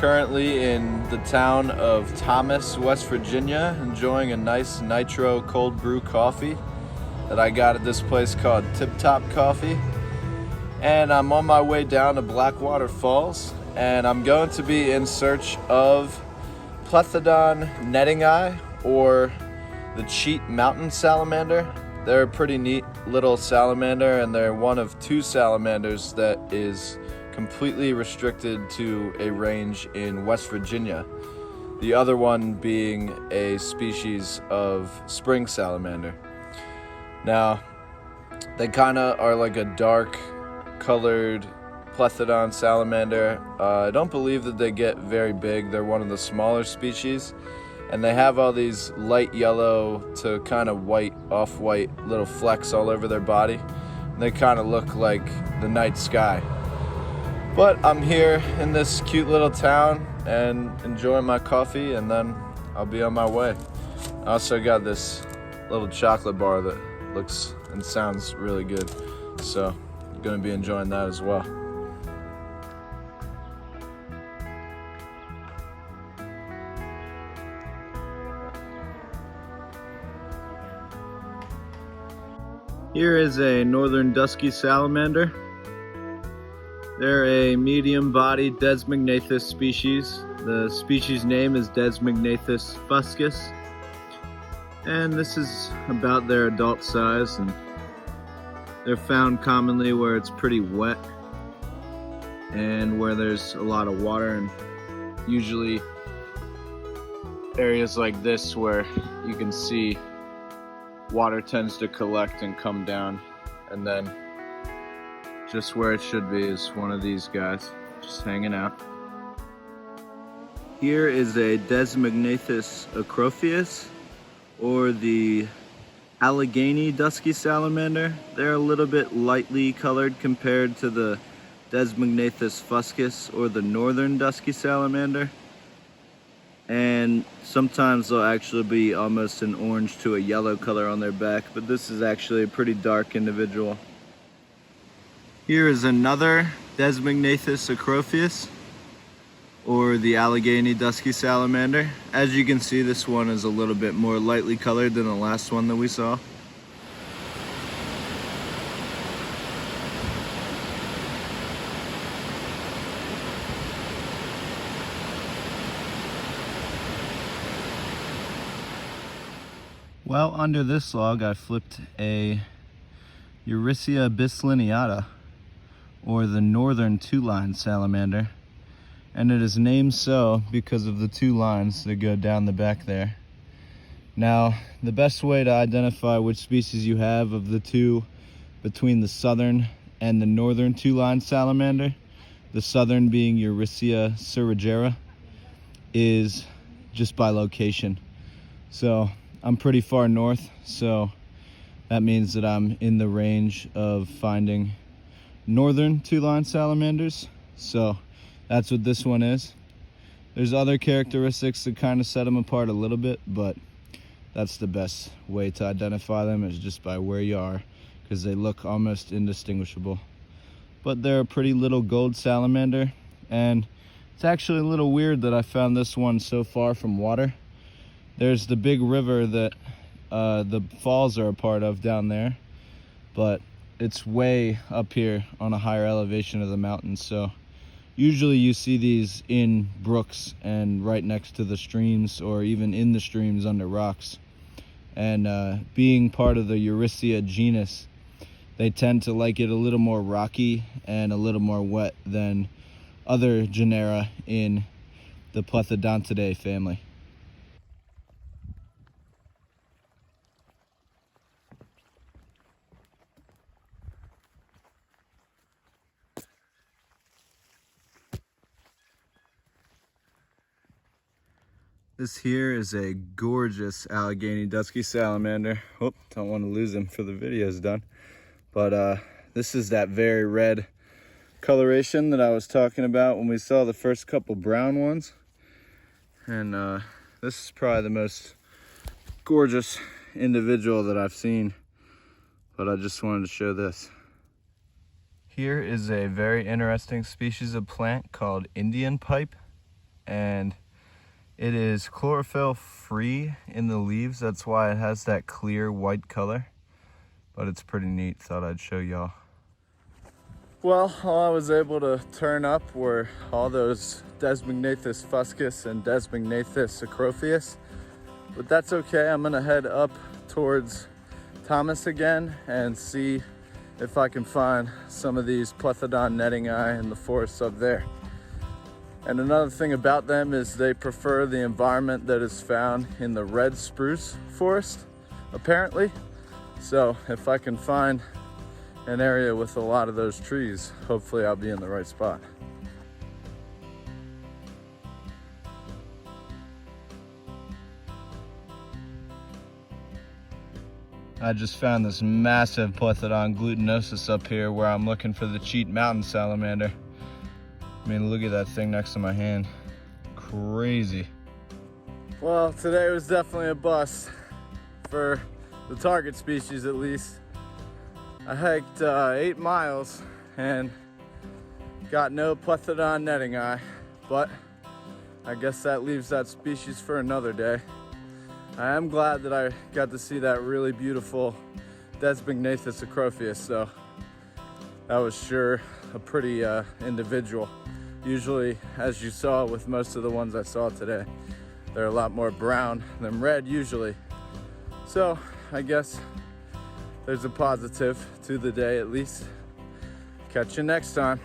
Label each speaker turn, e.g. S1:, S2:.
S1: currently in the town of Thomas, West Virginia, enjoying a nice nitro cold brew coffee that I got at this place called Tip Top Coffee. And I'm on my way down to Blackwater Falls, and I'm going to be in search of Plethodon nettingi, or the Cheat Mountain Salamander. They're a pretty neat little salamander, and they're one of two salamanders that is completely restricted to a range in West Virginia. The other one being a species of spring salamander. Now, they kind of are like a dark colored Plethodon salamander. I don't believe that they get very big. They're one of the smaller species, and they have all these light yellow to kind of white, off-white little flecks all over their body. And they kind of look like the night sky. But I'm here in this cute little town and enjoying my coffee, and then I'll be on my way. I also got this little chocolate bar that looks and sounds really good, so I'm gonna be enjoying that as well. Here is a northern dusky salamander. They're a medium-bodied Desmognathus species. The species name is Desmognathus fuscus. And this is about their adult size, and they're found commonly where it's pretty wet and where there's a lot of water, and usually areas like this where you can see water tends to collect and come down, and then just where it should be is one of these guys just hanging out. Here is a Desmognathus acrophius, or the Allegheny dusky salamander. They're a little bit lightly colored compared to the Desmognathus fuscus, or the northern dusky salamander. And sometimes they'll actually be almost an orange to a yellow color on their back, but this is actually a pretty dark individual. Here is another Desmognathus acrophius, or the Allegheny dusky salamander. As you can see, this one is a little bit more lightly colored than the last one that we saw. Well, under this log I flipped a Eurycia bislineata, or the northern two-line salamander, and it is named so because of the two lines that go down the back there. Now, the best way to identify which species you have of the two between the southern and the northern two-line salamander, the southern being Eurycia surigera, is just by location. So I'm pretty far north, so that means that I'm in the range of finding northern two-line salamanders. So that's what this one is. There's other characteristics that kind of set them apart a little bit, but that's the best way to identify them, is just by where you are, because they look almost indistinguishable. But they're a pretty little gold salamander, and it's actually a little weird that I found this one so far from water. There's the big river that the falls are a part of down there, but it's way up here on a higher elevation of the mountain. So usually you see these in brooks and right next to the streams, or even in the streams under rocks. And being part of the Eurycia genus, they tend to like it a little more rocky and a little more wet than other genera in the Plethodontidae family. This here is a gorgeous Allegheny dusky salamander. Oh, don't want to lose him for the video's done. But this is that very red coloration that I was talking about when we saw the first couple brown ones. And this is probably the most gorgeous individual that I've seen. But I just wanted to show this. Here is a very interesting species of plant called Indian pipe. and it is chlorophyll free in the leaves. That's why it has that clear white color, but it's pretty neat. Thought I'd show y'all. Well, all I was able to turn up were all those Desmognathus fuscus and Desmognathus acrophius, but that's okay. I'm gonna head up towards Thomas again and see if I can find some of these Plethodon nettingi in the forests up there. And another thing about them is they prefer the environment that is found in the red spruce forest, apparently. So if I can find an area with a lot of those trees, hopefully I'll be in the right spot. I just found this massive Plethodon glutinosus up here where I'm looking for the Cheat Mountain Salamander. I mean, look at that thing next to my hand. Crazy. Well, today was definitely a bust for the target species, at least. I hiked 8 miles and got no Plethodon nettingi, but I guess that leaves that species for another day. I am glad that I got to see that really beautiful Desmognathus acrophius, though. That was sure a pretty individual. Usually, as you saw with most of the ones I saw today, they're a lot more brown than red usually. So I guess there's a positive to the day at least. Catch you next time.